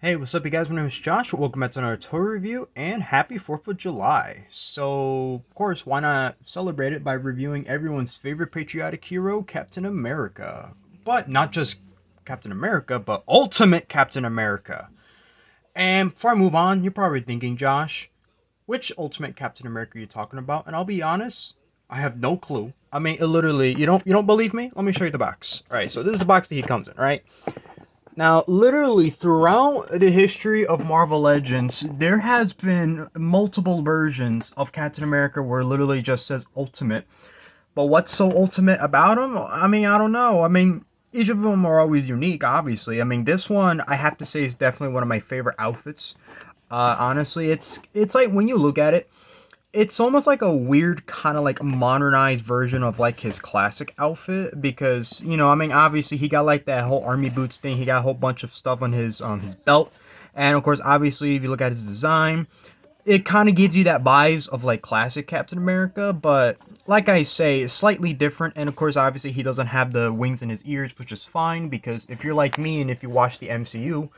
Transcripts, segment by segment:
Hey, what's up, you guys? My name is Josh. Welcome back to another toy review, and happy 4th of July. So, of course, why not celebrate it by reviewing everyone's favorite patriotic hero, Captain America? But not just Captain America, but Ultimate Captain America. And before I move on, you're probably thinking, Josh, which Ultimate Captain America are you talking about? And I'll be honest, I have no clue. I mean, it literally, you don't believe me? Let me show you the box. All right, so this is the box that he comes in, right? Now, literally throughout the history of Marvel Legends, there has been multiple versions of Captain America where it literally just says Ultimate. But what's so ultimate about him? I mean, I don't know. I mean, each of them are always unique, obviously. I mean, this one I have to say is definitely one of my favorite outfits. Honestly, it's like when you look at it, it's almost like a weird kind of like modernized version of like his classic outfit because I mean obviously he got like that whole army boots thing. He got a whole bunch of stuff on his belt, and of course obviously if you look at his design, it kind of gives you that vibes of like classic Captain America, but like I say, it's slightly different. And of course, obviously, he doesn't have the wings in his ears, which is fine because if you're like me and if you watch the MCU,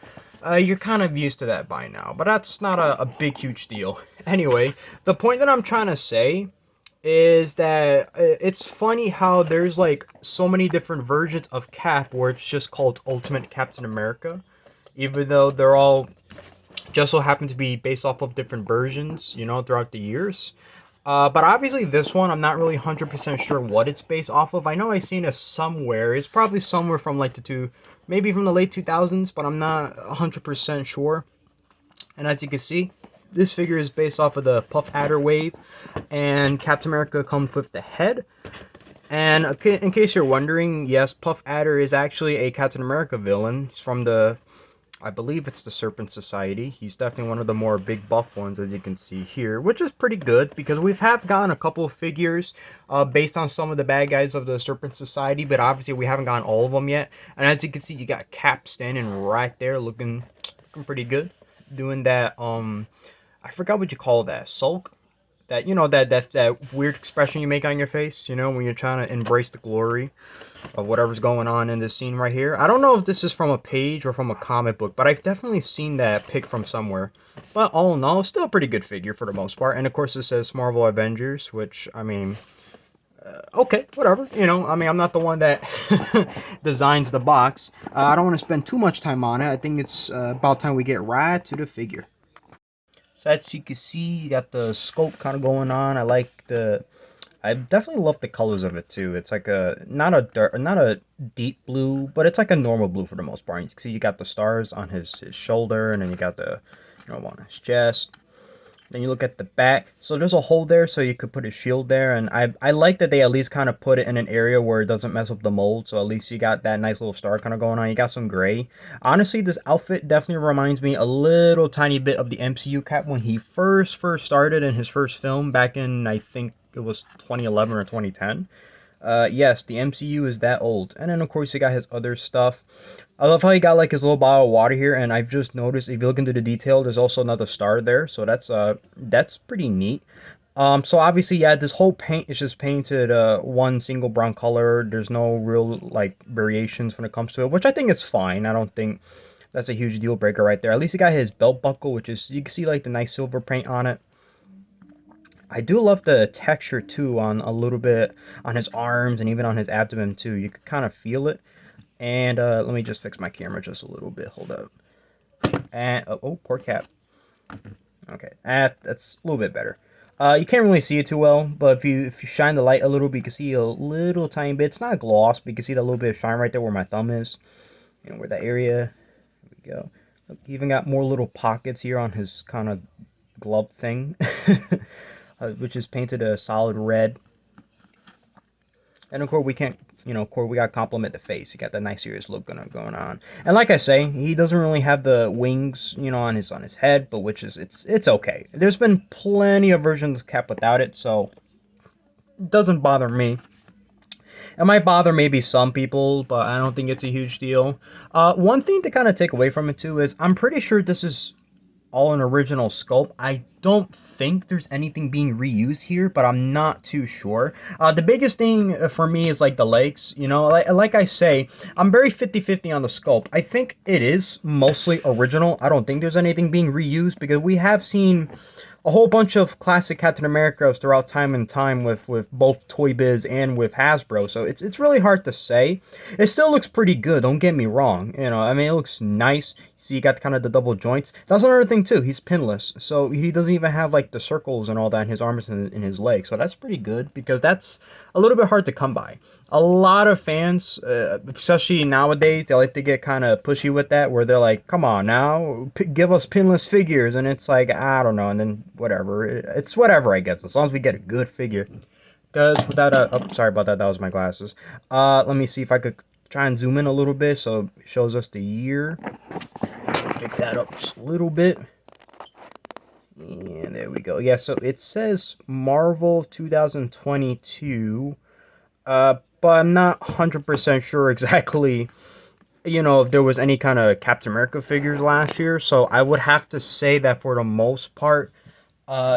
you're kind of used to that by now. But that's not a big, huge deal. Anyway, the point that I'm trying to say is that it's funny how there's like so many different versions of Cap where it's just called Ultimate Captain America, even though they're all just so happen to be based off of different versions, throughout the years. But obviously, this one, I'm not really 100% sure what it's based off of. I know I've seen it somewhere. It's probably somewhere from like maybe from the late 2000s, but I'm not 100% sure. And as you can see, this figure is based off of the Puff Adder wave, and Captain America comes with the head. And in case you're wondering, yes, Puff Adder is actually a Captain America villain. He's from I believe it's the Serpent Society. He's definitely one of the more big buff ones, as you can see here, which is pretty good because we have gotten a couple of figures based on some of the bad guys of the Serpent Society, but obviously we haven't gotten all of them yet. And as you can see, you got Cap standing right there, looking pretty good, doing that. I forgot what you call that, sulk. That that weird expression you make on your face, when you're trying to embrace the glory of whatever's going on in this scene right here. I don't know if this is from a page or from a comic book, but I've definitely seen that pic from somewhere. But all in all, still a pretty good figure for the most part. And of course, it says Marvel Avengers, which, I mean, okay, whatever. I mean, I'm not the one that designs the box. I don't want to spend too much time on it. I think it's about time we get right to the figure. So as you can see, you got the scope kind of going on. I definitely love the colors of it too. It's like a not a deep blue, but it's like a normal blue for the most part. You can see you got the stars on his shoulder, and then you got the on his chest. Then you look at the back. So there's a hole there, so you could put a shield there. And I like that they at least kind of put it in an area where it doesn't mess up the mold. So at least you got that nice little star kind of going on. You got some gray. Honestly, this outfit definitely reminds me a little tiny bit of the MCU Cap when he first started in his first film back in, I think it was 2011 or 2010. Yes, the MCU is that old. And then of course you got his other stuff. I love how he got like his little bottle of water here, and I've just noticed if you look into the detail, there's also another star there, so that's pretty neat. So obviously, yeah, this whole paint is just painted one single brown color. There's no real like variations when it comes to it, which I think is fine. I don't think that's a huge deal breaker right there. At least he got his belt buckle, which is you can see like the nice silver paint on it. I do love the texture too on a little bit on his arms and even on his abdomen too. You could kind of feel it. And let me just fix my camera just a little bit. Hold up. And oh, poor cat. Okay, that's a little bit better. You can't really see it too well, but if you shine the light a little bit, you can see a little tiny bit. It's not gloss, but you can see that little bit of shine right there where my thumb is. Where that area. There we go. Look, he even got more little pockets here on his kind of glove thing, which is painted a solid red. And of course, we can't, of course, we got to compliment the face. He got that nice serious look going on. And like I say, he doesn't really have the wings, on his head, but which is it's okay. There's been plenty of versions of Cap without it, so it doesn't bother me. It might bother maybe some people, but I don't think it's a huge deal. One thing to kind of take away from it too is I'm pretty sure this is all an original sculpt. I don't think there's anything being reused here, but I'm not too sure. The biggest thing for me is like the legs. You know, like I say, I'm very 50-50 on the sculpt. I think it is mostly original. I don't think there's anything being reused because we have seen a whole bunch of classic Captain Americas throughout time and time with both Toy Biz and with Hasbro. So it's really hard to say. It still looks pretty good. Don't get me wrong. You know, I mean, it looks nice. See, you got kind of the double joints. That's another thing too. He's pinless, so he doesn't even have like the circles and all that in his arms and in his legs. So that's pretty good because that's a little bit hard to come by. A lot of fans, especially nowadays, they like to get kind of pushy with that, where they're like, "Come on now, give us pinless figures," and it's like, I don't know, and then whatever. It's whatever, I guess, as long as we get a good figure. Because without a, oh, sorry about that. That was my glasses. Let me see if I could try and zoom in a little bit so it shows us the year. Pick that up just a little bit. And there we go. Yeah, so it says Marvel 2022. But I'm not 100% sure exactly, you know, if there was any kind of Captain America figures last year. So I would have to say that for the most part,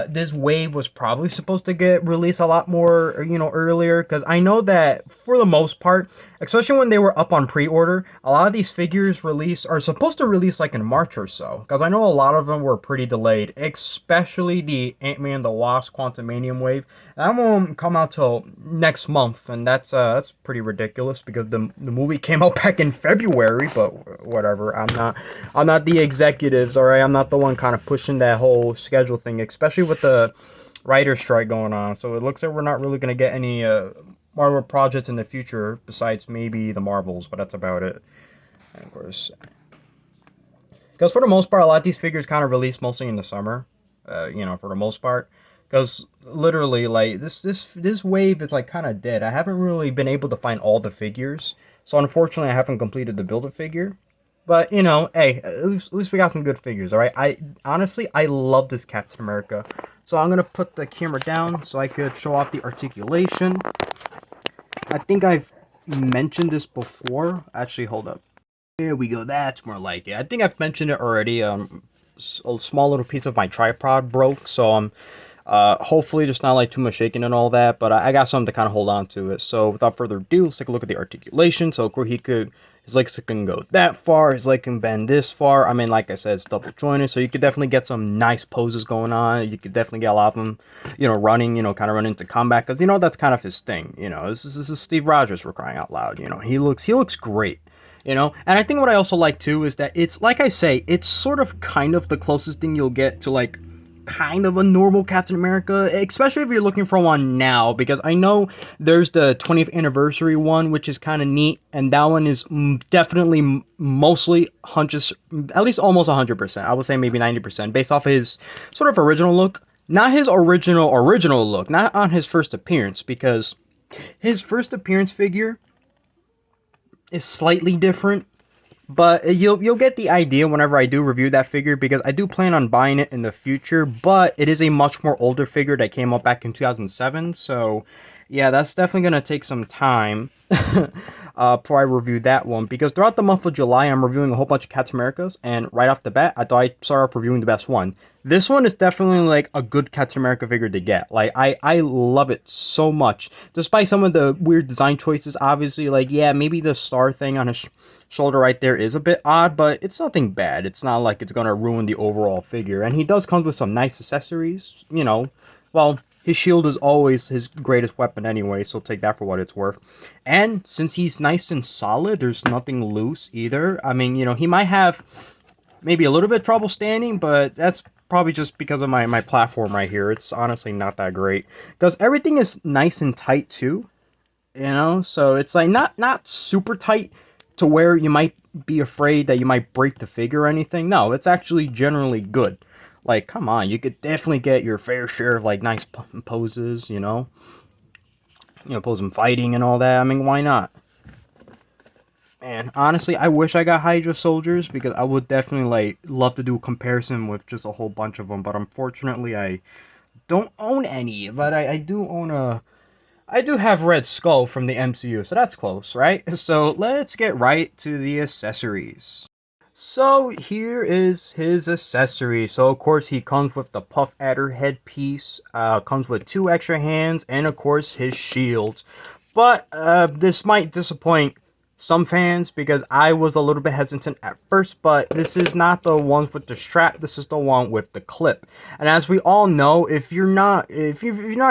this wave was probably supposed to get released a lot more, you know, earlier. Because I know that for the most part, especially when they were up on pre-order, a lot of these figures are supposed to release like in March or so. Because I know a lot of them were pretty delayed, especially the Ant-Man the Wasp Quantumanium wave. That won't come out till next month, and that's pretty ridiculous because the movie came out back in February. But whatever, I'm not the executives, all right. I'm not the one kind of pushing that whole schedule thing, especially with the writer strike going on. So it looks like we're not really gonna get any Marvel projects in the future besides maybe the Marvels, but that's about it. And of course, because for the most part, a lot of these figures kind of release mostly in the summer. You know, for the most part, because literally, like this wave is like kind of dead. I haven't really been able to find all the figures, so unfortunately, I haven't completed the Build-A-Figure. But you know, hey, at least we got some good figures. All right, I honestly I love this Captain America. So I'm gonna put the camera down so I could show off the articulation. I think I've mentioned this before. Actually, hold up. There we go. That's more like it. I think I've mentioned it already. A small little piece of my tripod broke, so hopefully there's not like too much shaking and all that. But I got something to kind of hold on to it. So without further ado, let's take a look at the articulation. So of course his legs can go that far. His leg can bend this far. I mean, like I said, it's double jointed, so you could definitely get some nice poses going on. You could definitely get a lot of them, you know, running, you know, kind of running into combat because you know that's kind of his thing. You know, this is Steve Rogers for crying out loud. You know, he looks great. You know, and I think what I also like too is that it's like I say, it's sort of kind of the closest thing you'll get to like kind of a normal Captain America, especially if you're looking for one now, because I know there's the 20th anniversary one, which is kind of neat, and that one is definitely mostly hundreds, at least almost 100%. I would say maybe 90% based off his sort of original look, not his original look, not on his first appearance, because his first appearance figure is slightly different, but you'll get the idea whenever I do review that figure because I do plan on buying it in the future, but it is a much more older figure that came out back in 2007, so yeah, that's definitely going to take some time before I review that one, because throughout the month of July, I'm reviewing a whole bunch of Captain Americas, and right off the bat, I thought I'd start off reviewing the best one. This one is definitely like a good Captain America figure to get. Like, I love it so much. Despite some of the weird design choices, obviously, like, yeah, maybe the star thing on his shoulder right there is a bit odd, but it's nothing bad. It's not like it's going to ruin the overall figure. And he does come with some nice accessories, you know. Well, his shield is always his greatest weapon anyway, so take that for what it's worth. And since he's nice and solid, there's nothing loose either. I mean, you know, he might have maybe a little bit of trouble standing, but that's probably just because of my platform right here. It's honestly not that great. Because everything is nice and tight too, you know? So it's like not super tight to where you might be afraid that you might break the figure or anything. No, it's actually generally good. Like, come on, you could definitely get your fair share of, like, nice poses, you know? You know, pose them fighting and all that. I mean, why not? And honestly, I wish I got Hydra soldiers because I would definitely, like, love to do a comparison with just a whole bunch of them. But unfortunately, I don't own any. But I do own a... I do have Red Skull from the MCU, so that's close, right? So let's get right to the accessories. So here is his accessory. So of course he comes with the Puff Adder headpiece, comes with 2 extra hands, and of course his shield. But this might disappoint some fans because I was a little bit hesitant at first, but this is not the ones with the strap. This is the one with the clip. And as we all know, if you're not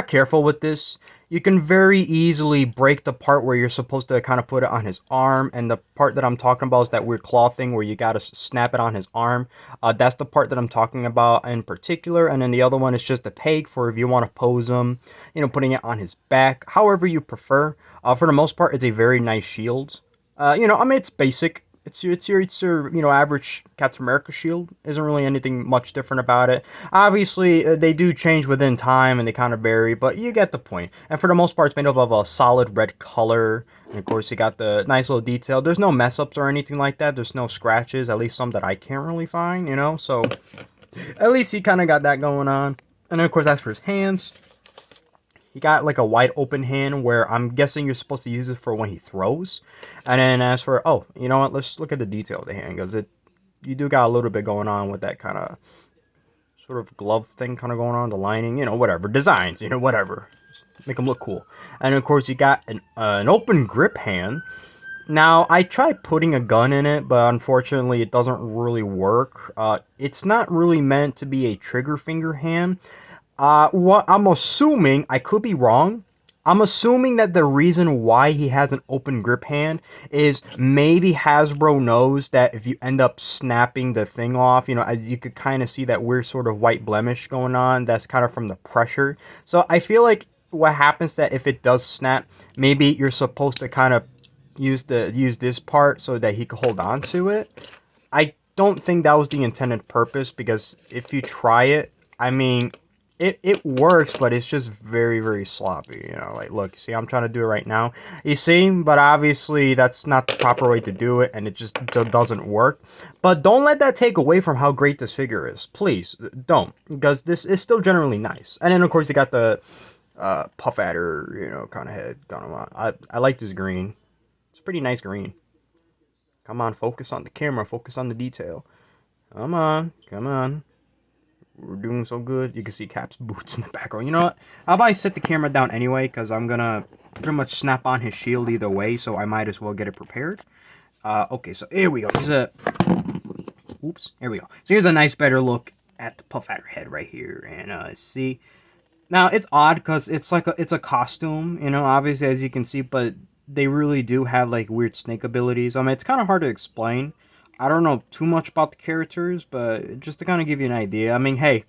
careful with this, you can very easily break the part where you're supposed to kind of put it on his arm, and the part that I'm talking about is that weird claw thing where you gotta snap it on his arm. That's the part that I'm talking about in particular, and then the other one is just a peg for if you want to pose him, putting it on his back, however you prefer. For the most part, it's a very nice shield. I mean, it's basic. It's your average Captain America shield. Isn't really anything much different about it. Obviously, they do change within time and they kind of vary, but you get the point. And for the most part, it's made up of a solid red color. And of course, you got the nice little detail. There's no mess ups or anything like that. There's no scratches, at least some that I can't really find. So at least he kind of got that going on. And then of course, that's for his hands. He got like a wide open hand where I'm guessing you're supposed to use it for when he throws. And then as for, oh, you know what? Let's look at the detail of the hand because you do got a little bit going on with that kind of sort of glove thing kind of going on, the lining, whatever, designs, whatever. Just make them look cool. And of course you got an open grip hand. Now, I tried putting a gun in it, but unfortunately it doesn't really work. It's not really meant to be a trigger finger hand. What I'm assuming, I could be wrong. I'm assuming that the reason why he has an open grip hand is maybe Hasbro knows that if you end up snapping the thing off, as you could kind of see that weird sort of white blemish going on, that's kind of from the pressure. So I feel like what happens that if it does snap, maybe you're supposed to kind of use this part so that he could hold on to it. I don't think that was the intended purpose because if you try it, I mean, it works, but it's just very, very sloppy, like, look, see, I'm trying to do it right now, you see, but obviously that's not the proper way to do it, and it just doesn't work. But don't let that take away from how great this figure is, please, don't, because this is still generally nice. And then, of course, you got the Puff Adder, kind of head going on. I like this green. It's pretty nice green. Come on, focus on the camera, focus on the detail. Come on, come on. We're doing so good. You can see Cap's boots in the background. You know what? How about I set the camera down anyway, because I'm going to pretty much snap on his shield either way, so I might as well get it prepared. Okay, so here we go. Oops, here we go. So here's a nice, better look at the Puff Adder head right here. And see, now it's odd because it's a costume, obviously, as you can see, but they really do have like weird snake abilities. I mean, it's kind of hard to explain. I don't know too much about the characters, but just to kind of give you an idea, I mean, hey,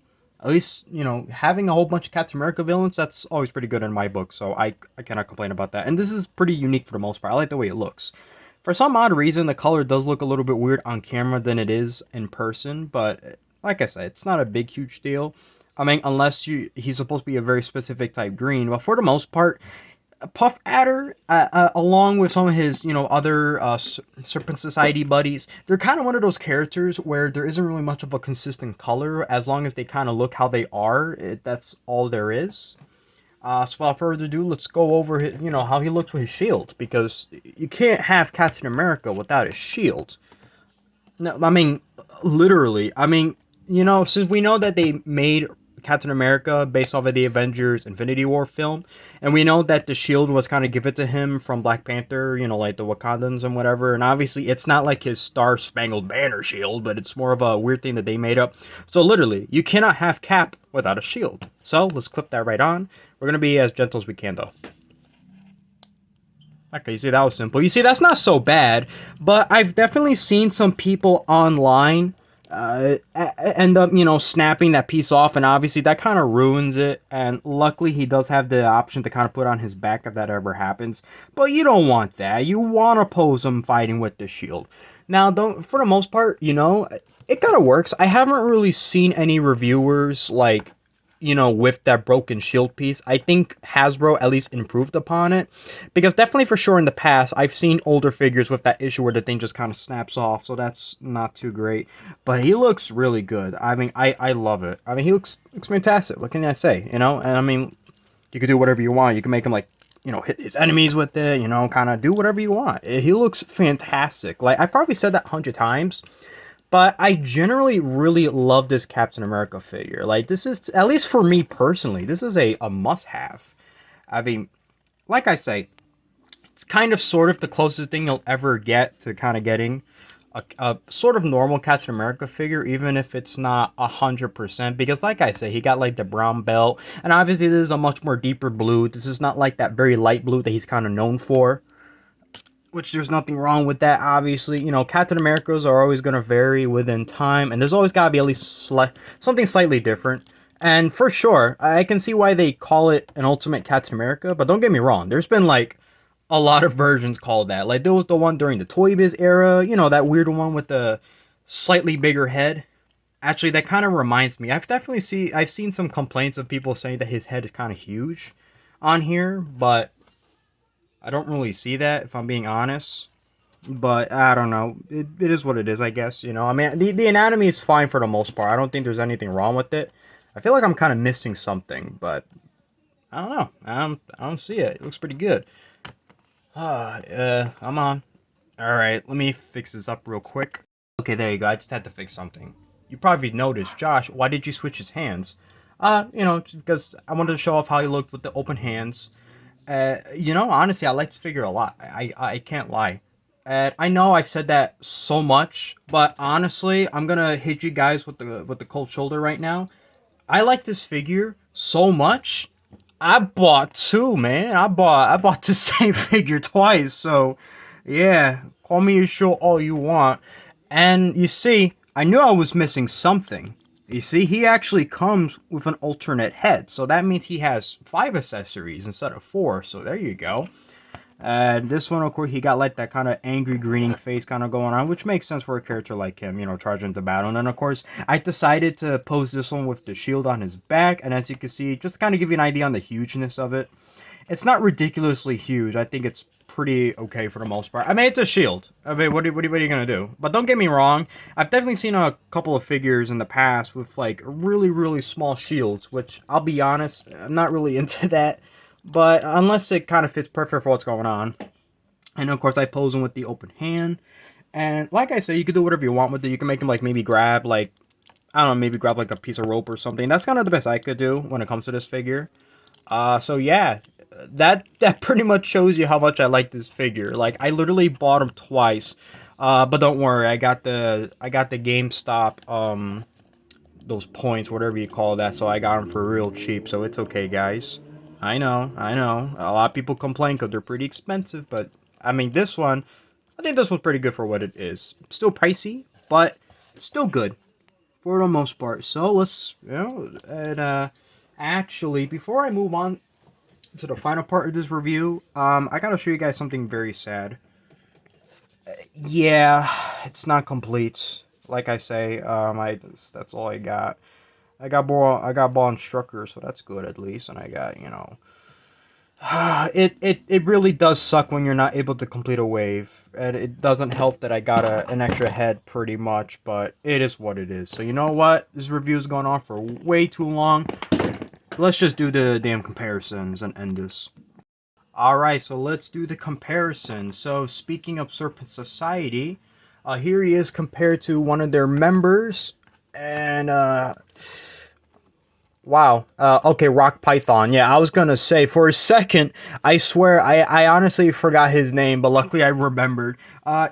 at least, having a whole bunch of Captain America villains, that's always pretty good in my book, so I cannot complain about that. And this is pretty unique for the most part. I like the way it looks. For some odd reason, the color does look a little bit weird on camera than it is in person, but like I said, it's not a big, huge deal. I mean, unless he's supposed to be a very specific type green, but for the most part, Puff Adder, along with some of his, other Serpent Society buddies, they're kind of one of those characters where there isn't really much of a consistent color. As long as they kind of look how they are, that's all there is. So without further ado, let's go over his, how he looks with his shield, because you can't have Captain America without his shield. No, I mean, literally. I mean, since we know that they made Captain America based off of the Avengers Infinity War film, and we know that the shield was kind of given to him from Black Panther, like the Wakandans and whatever, and obviously it's not like his Star Spangled Banner shield, but it's more of a weird thing that they made up. So literally, you cannot have Cap without a shield. So let's clip that right on. We're going to be as gentle as we can, though. Okay, you see, that was simple. You see, that's not so bad, but I've definitely seen some people online end up, snapping that piece off, and obviously that kind of ruins it. And luckily, he does have the option to kind of put on his back if that ever happens. But you don't want that. You want to pose him fighting with the shield. Now, for the most part, it kind of works. I haven't really seen any reviewers like, with that broken shield piece. I think Hasbro at least improved upon it, because definitely for sure in the past I've seen older figures with that issue where the thing just kind of snaps off, so that's not too great. But he looks really good. I mean, I love it. I mean, he looks fantastic. What can I say? And I mean, you could do whatever you want. You can make him like, hit his enemies with it, kind of do whatever you want. He looks fantastic. Like, I probably said that 100 times, But I generally really love this Captain America figure. Like, this is, at least for me personally, this is a must have. I mean, like I say, it's kind of sort of the closest thing you'll ever get to kind of getting a sort of normal Captain America figure, even if it's not 100%. Because, like I say, he got like the brown belt, and obviously this is a much more deeper blue. This is not like that very light blue that he's kind of known for. Which there's nothing wrong with that, obviously. You know, Captain Americas are always going to vary within time, and there's always got to be at least something slightly different. And for sure, I can see why they call it an Ultimate Captain America, but don't get me wrong, there's been like a lot of versions called that. Like there was the one during the Toy Biz era, you know, that weird one with the slightly bigger head. Actually, that kind of reminds me. I've seen some complaints of people saying that his head is kind of huge on here, but I don't really see that if I'm being honest. But I don't know. It is what it is, I guess. You know, I mean, the anatomy is fine for the most part. I don't think there's anything wrong with it. I feel like I'm kind of missing something, but I don't know. I don't see it. It looks pretty good. I'm on. All right, let me fix this up real quick. Okay, there you go. I just had to fix something. You probably noticed, Josh. Why did you switch his hands? You know, because I wanted to show off how he looked with the open hands. You know, honestly, I like this figure a lot. I can't lie. I know I've said that so much, but honestly, I'm gonna hit you guys with the cold shoulder right now. I like this figure so much. I bought two, man. I bought the same figure twice. So, yeah, call me a short all you want. And you see, I knew I was missing something. You see, he actually comes with an alternate head, so that means he has 5 accessories instead of 4. So there you go. And this one, of course, he got like that kind of angry grinning face kind of going on, which makes sense for a character like him, you know, charging into battle. And then, of course, I decided to pose this one with the shield on his back. And as you can see, just to kind of give you an idea on the hugeness of it, it's not ridiculously huge. I think it's pretty okay for the most part. I mean, it's a shield. I mean, what are you going to do? But don't get me wrong, I've definitely seen a couple of figures in the past with like really, really small shields, which I'll be honest, I'm not really into that. But unless it kind of fits perfect for what's going on. And of course, I pose him with the open hand. And like I said, you can do whatever you want with it. You can make him like maybe grab like, I don't know, maybe grab like a piece of rope or something. That's kind of the best I could do when it comes to this figure. So yeah, that pretty much shows you how much I like this figure. Like I literally bought him twice. But don't worry, I got the GameStop those points, whatever you call that. So I got them for real cheap. So it's okay, guys. I know. A lot of people complain because they're pretty expensive, but I mean, this one, I think this one's pretty good for what it is. Still pricey, but still good for the most part. So let's, you know, and actually, before I move on to the final part of this review, I gotta show you guys something very sad. Yeah, it's not complete. Like I say, that's all I got. I got ball instructor, so that's good at least, and I got, you know, it really does suck when you're not able to complete a wave, and it doesn't help that I got an extra head pretty much, but it is what it is. So you know what? This review's going on for way too long. Let's just do the damn comparisons and end this. Alright, so let's do the comparison. So speaking of Serpent Society, here he is compared to one of their members, and wow. Okay, Rock Python. Yeah, I was gonna say for a second, I swear I honestly forgot his name, but luckily I remembered.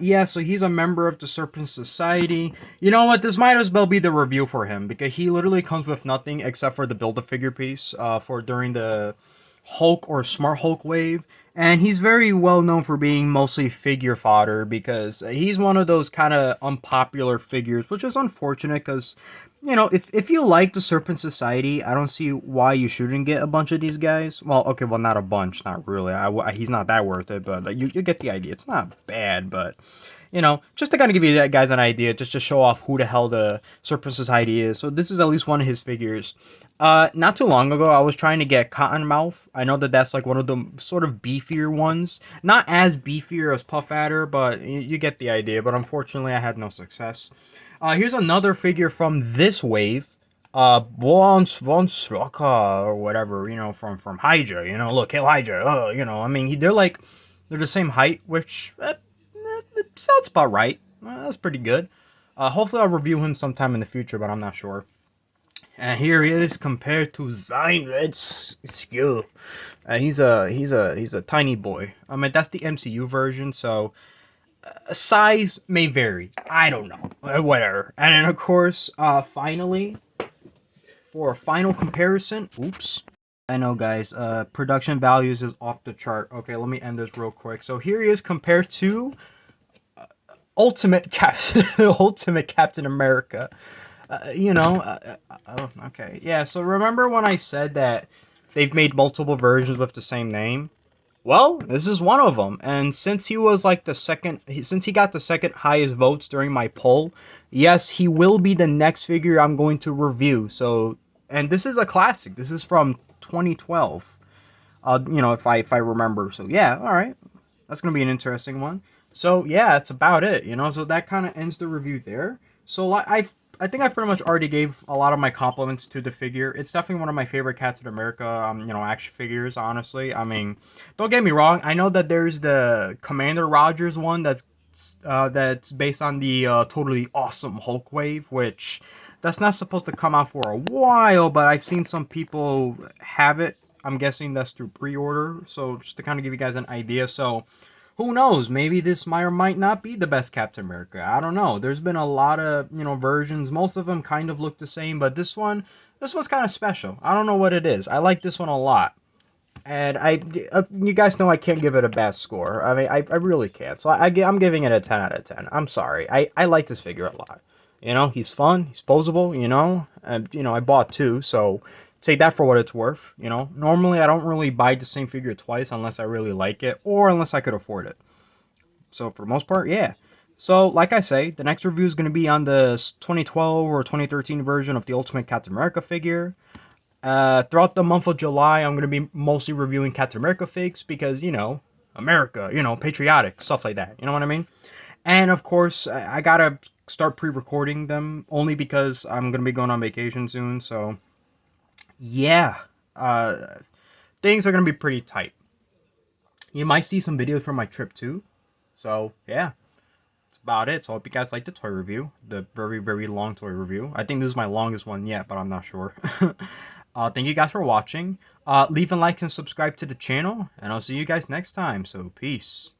Yeah, so he's a member of the Serpent Society. You know what? This might as well be the review for him because he literally comes with nothing except for the Build-A-Figure piece for during the Hulk or Smart Hulk wave. And he's very well known for being mostly figure fodder because he's one of those kind of unpopular figures, which is unfortunate because, you know, if you like the Serpent Society, I don't see why you shouldn't get a bunch of these guys. Well, okay, well, not a bunch, not really. He's not that worth it, but like, you get the idea. It's not bad, but you know, just to kind of give you guys an idea, just to show off who the hell the Serpent Society is. So this is at least one of his figures. Not too long ago, I was trying to get Cottonmouth. I know that that's like one of the sort of beefier ones. Not as beefier as Puff Adder, but you get the idea. But unfortunately, I had no success. Here's another figure from this wave. Von Straka or whatever, you know, from Hydra. You know, look, Hail Hydra. Oh, you know, I mean, they're the same height, which... sounds about right. That's pretty good. Hopefully I'll review him sometime in the future, but I'm not sure. And here he is compared to Zion Red Skill. He's a tiny boy. I mean that's the MCU version, so size may vary. I don't know. Whatever. And then of course, finally, for a final comparison, oops. I know, guys. Production values is off the chart. Okay, let me end this real quick. So here he is compared to Ultimate Cap, Ultimate Captain America. Okay, yeah. So remember when I said that they've made multiple versions with the same name? Well, this is one of them. And since he was like the second, since he got the second highest votes during my poll, yes, he will be the next figure I'm going to review. So, and this is a classic. This is from 2012. If I remember. So yeah, all right, that's gonna be an interesting one. So yeah, that's about it. So that kind of ends the review there. So I think I pretty much already gave a lot of my compliments to the figure. It's definitely one of my favorite Captain America, action figures. Honestly, I mean, don't get me wrong. I know that there's the Commander Rogers one that's based on the totally awesome Hulk wave, which that's not supposed to come out for a while, but I've seen some people have it. I'm guessing that's through pre-order. So just to kind of give you guys an idea. So who knows? Maybe this might or might not be the best Captain America. I don't know. There's been a lot of versions. Most of them kind of look the same, but this one's kind of special. I don't know what it is. I like this one a lot. And you guys know I can't give it a bad score. I mean, I really can't. So I'm giving it a 10 out of 10. I'm sorry. I like this figure a lot. He's fun. He's posable. And I bought two, so take that for what it's worth. Normally I don't really buy the same figure twice unless I really like it or unless I could afford it. So for the most part, yeah. So like I say, the next review is going to be on the 2012 or 2013 version of the Ultimate Captain America figure. Throughout the month of July, I'm going to be mostly reviewing Captain America figs because, America, patriotic, stuff like that. You know what I mean? And of course, I got to start pre-recording them only because I'm going to be going on vacation soon. So, yeah, uh, things are going to be pretty tight. You might see some videos from my trip too. So, yeah, that's about it. So, I hope you guys liked the toy review, the very, very long toy review. I think this is my longest one yet, but I'm not sure. Thank you guys for watching. Leave a like and subscribe to the channel, and I'll see you guys next time. So, peace.